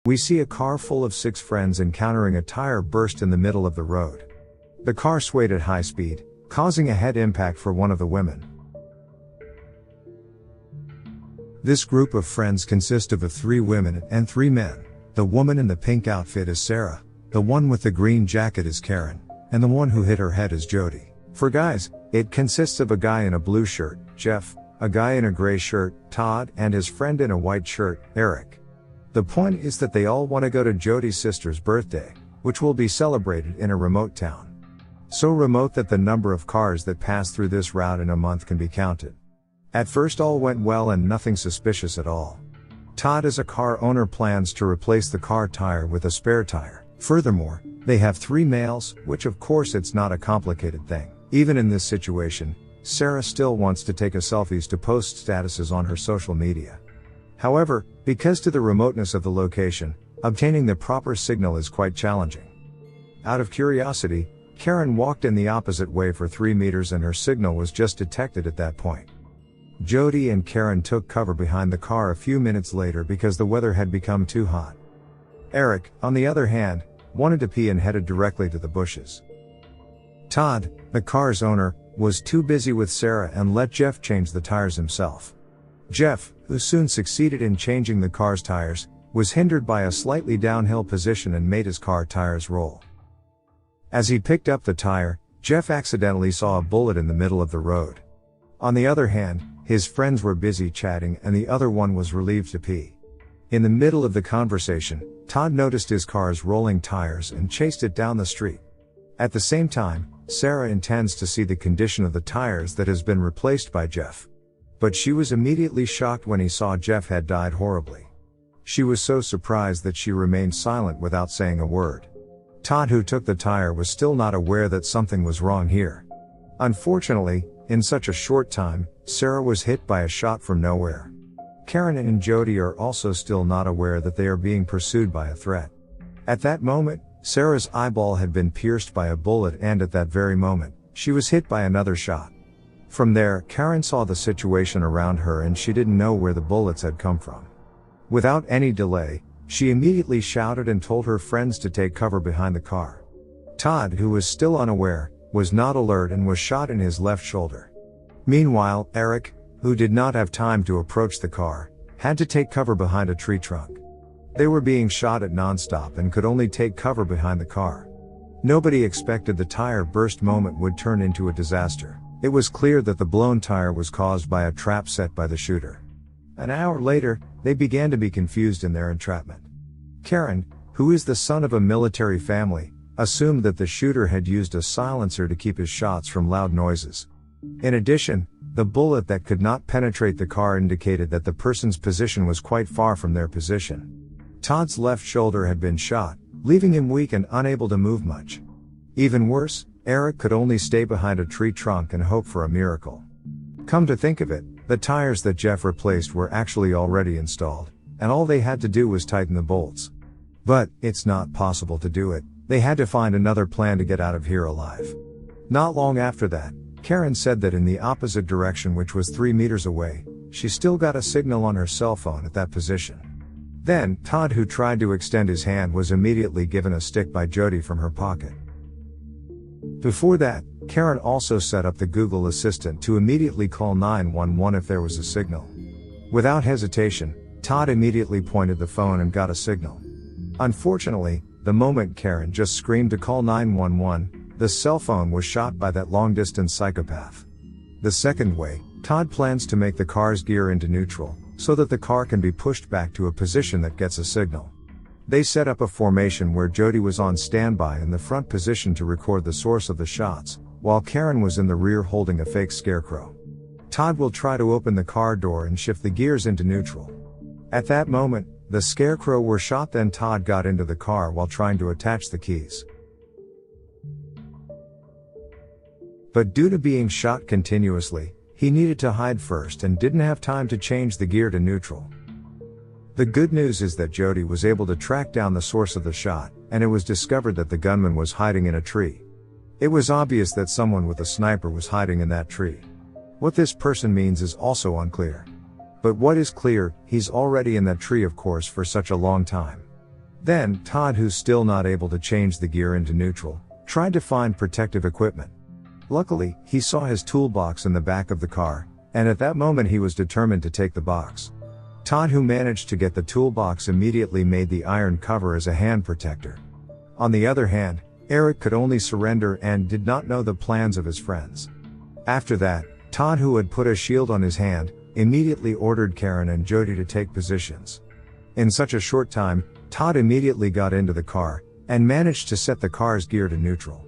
We see a car full of 6 friends encountering a tire burst in the middle of the road. The car swayed at high speed, causing a head impact for one of the women. This group of friends consists of 3 women and 3 men. The woman in the pink outfit is Sarah, the one with the green jacket is Karen, and the one who hit her head is Jody. For guys, it consists of a guy in a blue shirt, Jeff, a guy in a gray shirt, Todd, and his friend in a white shirt, Eric. The point is that they all want to go to Jody's sister's birthday, which will be celebrated in a remote town. So remote that the number of cars that pass through this route in a month can be counted. At first all went well and nothing suspicious at all. Todd as a car owner plans to replace the car tire with a spare tire. Furthermore, they have 3 males, which of course it's not a complicated thing. Even in this situation, Sarah still wants to take selfies to post statuses on her social media. However, because to the remoteness of the location, obtaining the proper signal is quite challenging. Out of curiosity, Karen walked in the opposite way for 3 meters and her signal was just detected at that point. Jody and Karen took cover behind the car a few minutes later because the weather had become too hot. Eric, on the other hand, wanted to pee and headed directly to the bushes. Todd, the car's owner, was too busy with Sarah and let Jeff change the tires himself. Jeff, who soon succeeded in changing the car's tires, was hindered by a slightly downhill position and made his car tires roll. As he picked up the tire, Jeff accidentally saw a bullet in the middle of the road. On the other hand, his friends were busy chatting and the other one was relieved to pee. In the middle of the conversation, Todd noticed his car's rolling tires and chased it down the street. At the same time, Sarah intends to see the condition of the tires that has been replaced by Jeff. But she was immediately shocked when he saw Jeff had died horribly. She was so surprised that she remained silent without saying a word. Todd, who took the tire, was still not aware that something was wrong here. Unfortunately, in such a short time, Sarah was hit by a shot from nowhere. Karen and Jody are also still not aware that they are being pursued by a threat. At that moment, Sarah's eyeball had been pierced by a bullet and at that very moment, she was hit by another shot. From there, Karen saw the situation around her and she didn't know where the bullets had come from. Without any delay, she immediately shouted and told her friends to take cover behind the car. Todd, who was still unaware, was not alert and was shot in his left shoulder. Meanwhile, Eric, who did not have time to approach the car, had to take cover behind a tree trunk. They were being shot at non-stop and could only take cover behind the car. Nobody expected the tire burst moment would turn into a disaster. It was clear that the blown tire was caused by a trap set by the shooter. An hour later, they began to be confused in their entrapment. Karen, who is the son of a military family, assumed that the shooter had used a silencer to keep his shots from loud noises. In addition, the bullet that could not penetrate the car indicated that the person's position was quite far from their position. Todd's left shoulder had been shot, leaving him weak and unable to move much. Even worse, Eric could only stay behind a tree trunk and hope for a miracle. Come to think of it, the tires that Jeff replaced were actually already installed, and all they had to do was tighten the bolts. But, it's not possible to do it, they had to find another plan to get out of here alive. Not long after that, Karen said that in the opposite direction, which was 3 meters away, she still got a signal on her cell phone at that position. Then, Todd, who tried to extend his hand, was immediately given a stick by Jody from her pocket. Before that, Karen also set up the Google Assistant to immediately call 911 if there was a signal. Without hesitation, Todd immediately pointed the phone and got a signal. Unfortunately, the moment Karen just screamed to call 911, the cell phone was shot by that long-distance psychopath. The second way, Todd plans to make the car's gear into neutral, so that the car can be pushed back to a position that gets a signal. They set up a formation where Jody was on standby in the front position to record the source of the shots, while Karen was in the rear holding a fake scarecrow. Todd will try to open the car door and shift the gears into neutral. At that moment, the scarecrow were shot, then Todd got into the car while trying to attach the keys. But due to being shot continuously, he needed to hide first and didn't have time to change the gear to neutral. The good news is that Jody was able to track down the source of the shot, and it was discovered that the gunman was hiding in a tree. It was obvious that someone with a sniper was hiding in that tree. What this person means is also unclear. But what is clear, he's already in that tree, of course, for such a long time. Then, Todd, who's still not able to change the gear into neutral, tried to find protective equipment. Luckily, he saw his toolbox in the back of the car, and at that moment he was determined to take the box. Todd, who managed to get the toolbox, immediately made the iron cover as a hand protector. On the other hand, Eric could only surrender and did not know the plans of his friends. After that, Todd, who had put a shield on his hand, immediately ordered Karen and Jody to take positions. In such a short time, Todd immediately got into the car, and managed to set the car's gear to neutral.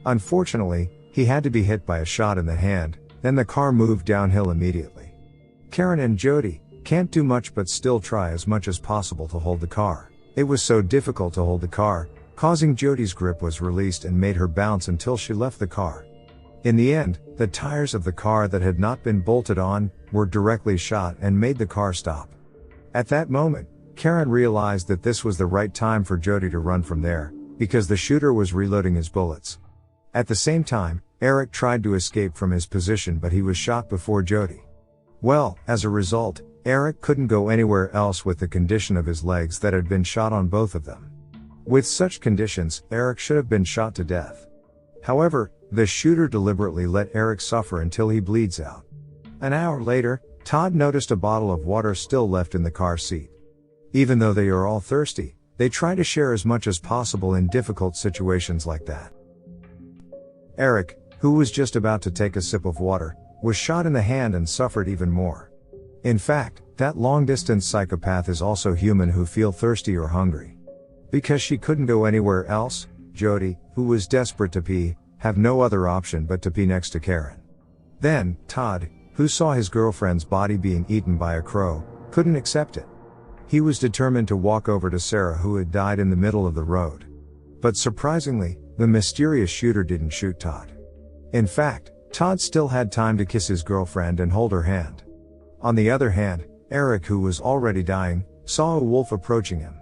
Unfortunately, he had to be hit by a shot in the hand, then the car moved downhill immediately. Karen and Jody can't do much but still try as much as possible to hold the car. It was so difficult to hold the car, causing Jody's grip was released and made her bounce until she left the car. In the end, the tires of the car that had not been bolted on were directly shot and made the car stop. At that moment, Karen realized that this was the right time for Jody to run from there, because the shooter was reloading his bullets. At the same time, Eric tried to escape from his position, but he was shot before Jody. Well, as a result, Eric couldn't go anywhere else with the condition of his legs that had been shot on both of them. With such conditions, Eric should have been shot to death. However, the shooter deliberately let Eric suffer until he bleeds out. An hour later, Todd noticed a bottle of water still left in the car seat. Even though they are all thirsty, they try to share as much as possible in difficult situations like that. Eric, who was just about to take a sip of water, was shot in the hand and suffered even more. In fact, that long-distance psychopath is also human who feel thirsty or hungry. Because she couldn't go anywhere else, Jody, who was desperate to pee, have no other option but to pee next to Karen. Then, Todd, who saw his girlfriend's body being eaten by a crow, couldn't accept it. He was determined to walk over to Sarah, who had died in the middle of the road. But surprisingly, the mysterious shooter didn't shoot Todd. In fact, Todd still had time to kiss his girlfriend and hold her hand. On the other hand, Eric, who was already dying, saw a wolf approaching him.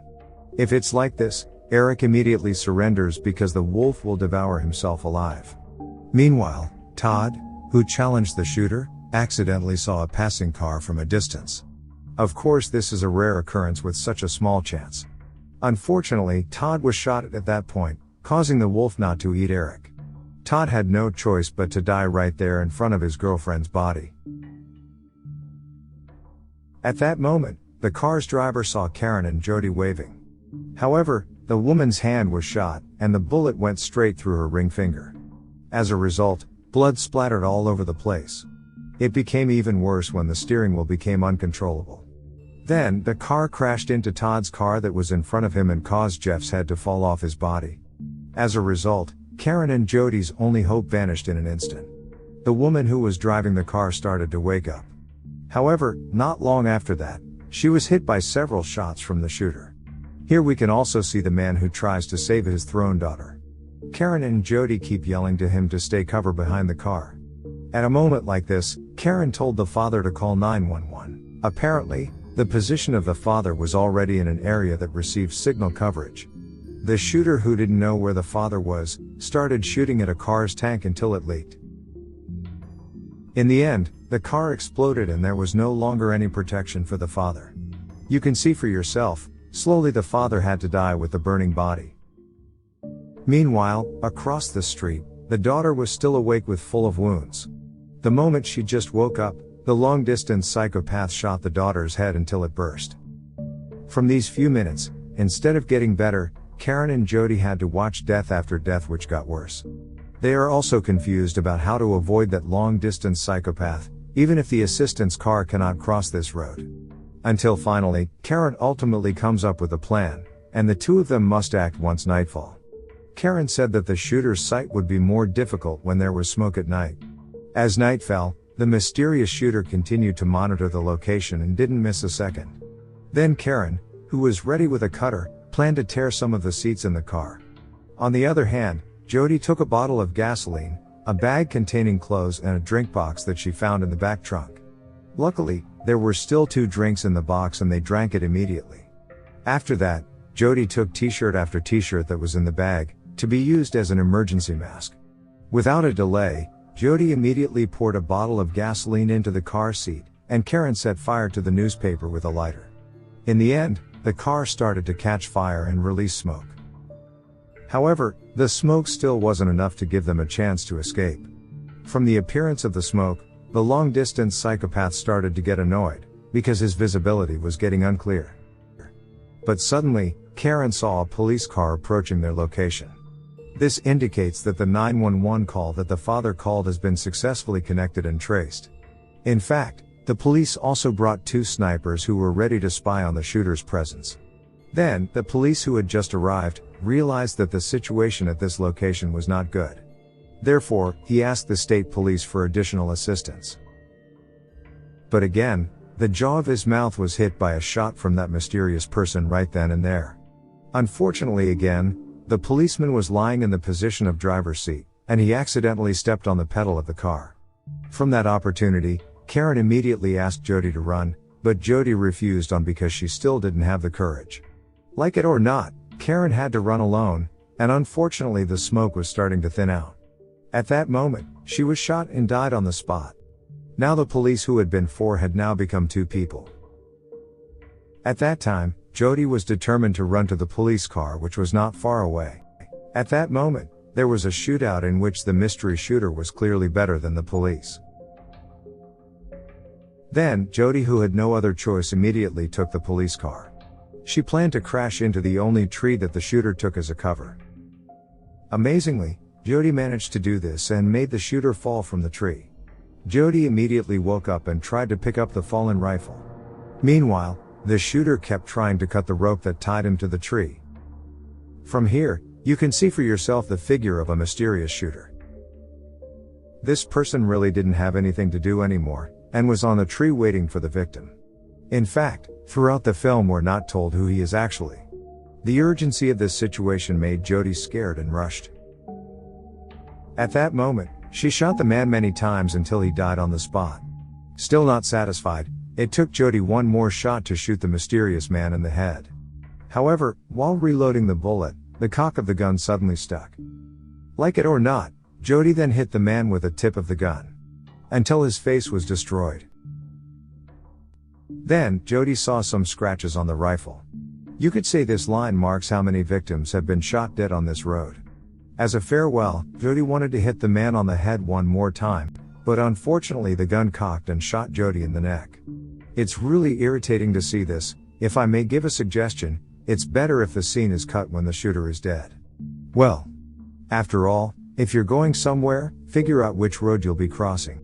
If it's like this, Eric immediately surrenders because the wolf will devour himself alive. Meanwhile, Todd, who challenged the shooter, accidentally saw a passing car from a distance. Of course, this is a rare occurrence with such a small chance. Unfortunately, Todd was shot at that point, causing the wolf not to eat Eric. Todd had no choice but to die right there in front of his girlfriend's body. At that moment, the car's driver saw Karen and Jody waving. However, the woman's hand was shot, and the bullet went straight through her ring finger. As a result, blood splattered all over the place. It became even worse when the steering wheel became uncontrollable. Then, the car crashed into Todd's car that was in front of him and caused Jeff's head to fall off his body. As a result, Karen and Jody's only hope vanished in an instant. The woman who was driving the car started to wake up. However, not long after that, she was hit by several shots from the shooter. Here we can also see the man who tries to save his thrown daughter. Karen and Jody keep yelling to him to stay cover behind the car. At a moment like this, Karen told the father to call 911. Apparently, the position of the father was already in an area that received signal coverage. The shooter, who didn't know where the father was, started shooting at a car's tank until it leaked. In the end, the car exploded and there was no longer any protection for the father. You can see for yourself, slowly the father had to die with the burning body. Meanwhile, across the street, the daughter was still awake with full of wounds. The moment she just woke up, the long-distance psychopath shot the daughter's head until it burst. From these few minutes, instead of getting better, Karen and Jody had to watch death after death, which got worse. They are also confused about how to avoid that long-distance psychopath, even if the assistance car cannot cross this road. Until finally, Karen ultimately comes up with a plan, and the two of them must act once nightfall. Karen said that the shooter's sight would be more difficult when there was smoke at night. As night fell, the mysterious shooter continued to monitor the location and didn't miss a second. Then Karen, who was ready with a cutter, planned to tear some of the seats in the car. On the other hand, Jody took a bottle of gasoline, a bag containing clothes and a drink box that she found in the back trunk. Luckily, there were still 2 drinks in the box and they drank it immediately. After that, Jody took t-shirt after t-shirt that was in the bag, to be used as an emergency mask. Without a delay, Jody immediately poured a bottle of gasoline into the car seat, and Karen set fire to the newspaper with a lighter. In the end, the car started to catch fire and release smoke. However, the smoke still wasn't enough to give them a chance to escape. From the appearance of the smoke, the long-distance psychopath started to get annoyed, because his visibility was getting unclear. But suddenly, Karen saw a police car approaching their location. This indicates that the 911 call that the father called has been successfully connected and traced. In fact, the police also brought 2 snipers who were ready to spy on the shooter's presence. Then, the police who had just arrived, realized that the situation at this location was not good. Therefore, he asked the state police for additional assistance. But again, the jaw of his mouth was hit by a shot from that mysterious person right then and there. Unfortunately again, the policeman was lying in the position of driver's seat, and he accidentally stepped on the pedal of the car. From that opportunity, Karen immediately asked Jody to run, but Jody refused because she still didn't have the courage. Like it or not, Karen had to run alone, and unfortunately the smoke was starting to thin out. At that moment, she was shot and died on the spot. Now the police who had been 4 had now become 2 people. At that time, Jody was determined to run to the police car, which was not far away. At that moment, there was a shootout in which the mystery shooter was clearly better than the police. Then, Jody, who had no other choice, immediately took the police car. She planned to crash into the only tree that the shooter took as a cover. Amazingly, Jody managed to do this and made the shooter fall from the tree. Jody immediately woke up and tried to pick up the fallen rifle. Meanwhile, the shooter kept trying to cut the rope that tied him to the tree. From here, you can see for yourself the figure of a mysterious shooter. This person really didn't have anything to do anymore, and was on the tree waiting for the victim. In fact, throughout the film we're not told who he is actually. The urgency of this situation made Jody scared and rushed. At that moment, she shot the man many times until he died on the spot. Still not satisfied, it took Jody one more shot to shoot the mysterious man in the head. However, while reloading the bullet, the cock of the gun suddenly stuck. Like it or not, Jody then hit the man with the tip of the gun, until his face was destroyed. Then, Jody saw some scratches on the rifle. You could say this line marks how many victims have been shot dead on this road. As a farewell, Jody wanted to hit the man on the head one more time, but unfortunately the gun cocked and shot Jody in the neck. It's really irritating to see this. If I may give a suggestion, it's better if the scene is cut when the shooter is dead. Well, after all, if you're going somewhere, figure out which road you'll be crossing.